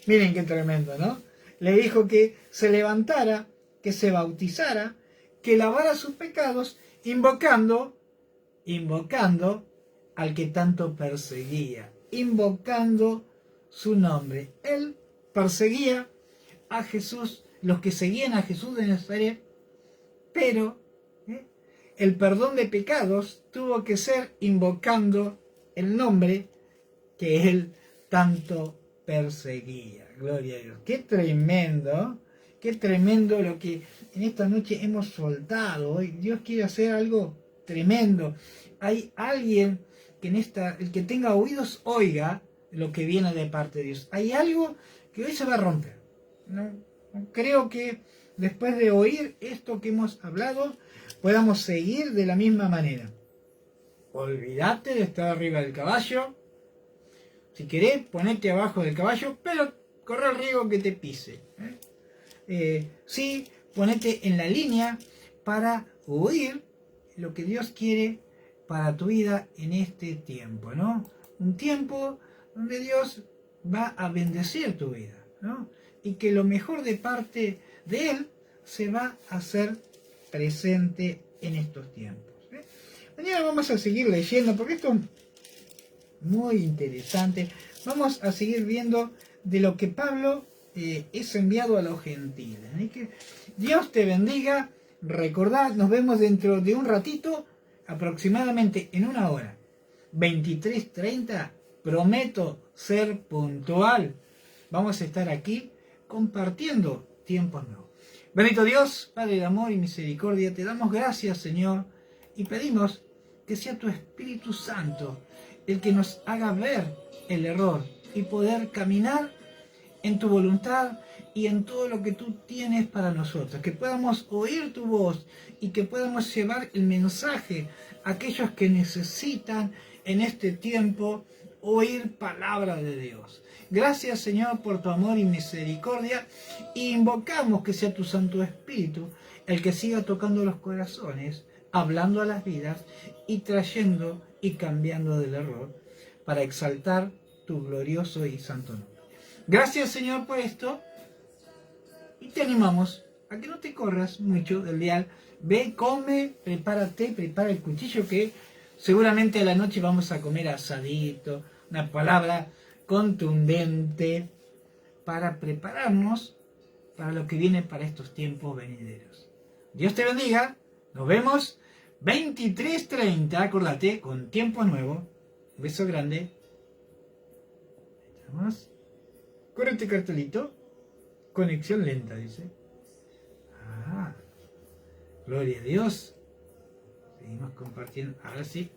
Miren qué tremendo, ¿no? Le dijo que se levantara, que se bautizara, que lavara sus pecados invocando al que tanto perseguía, invocando su nombre. Él perseguía a Jesús, los que seguían a Jesús de Nazaret, pero el perdón de pecados tuvo que ser invocando el nombre que él tanto perseguía. Gloria a Dios. Qué tremendo lo que en esta noche hemos soltado. Hoy Dios quiere hacer algo tremendo. Hay alguien que el que tenga oídos oiga lo que viene de parte de Dios. Hay algo que hoy se va a romper. No creo que después de oír esto que hemos hablado, podamos seguir de la misma manera. Olvídate de estar arriba del caballo. Si querés, ponete abajo del caballo, pero corre el riesgo que te pise. Sí, ponete en la línea para oír lo que Dios quiere para tu vida en este tiempo, ¿no? Un tiempo donde Dios va a bendecir tu vida, ¿no? Y que lo mejor de parte de Él se va a hacer presente en estos tiempos. Mañana vamos a seguir leyendo, porque esto es muy interesante. Vamos a seguir viendo de lo que Pablo es enviado a los gentiles. Así que Dios te bendiga. Recordad, nos vemos dentro de un ratito, aproximadamente en 1 hora, 23:30. Prometo ser puntual. Vamos a estar aquí compartiendo tiempos nuevos. Bendito Dios, Padre de amor y misericordia, te damos gracias, Señor, y pedimos que sea tu Espíritu Santo el que nos haga ver el error y poder caminar en tu voluntad y en todo lo que tú tienes para nosotros. Que podamos oír tu voz y que podamos llevar el mensaje a aquellos que necesitan en este tiempo oír palabra de Dios. Gracias, Señor, por tu amor y misericordia, y invocamos que sea tu Santo Espíritu el que siga tocando los corazones, hablando a las vidas y trayendo y cambiando del error para exaltar tu glorioso y santo nombre. Gracias, Señor, por esto, y te animamos a que no te corras mucho del dial. Ve, come, prepárate, prepara el cuchillo, que seguramente a la noche vamos a comer asadito, una palabra contundente para prepararnos para lo que viene para estos tiempos venideros. Dios te bendiga, nos vemos 23:30, acordate, con tiempo nuevo. Un beso grande. Vamos. Corre este cartelito. Conexión lenta, dice. Gloria a Dios. Seguimos compartiendo. Ahora sí.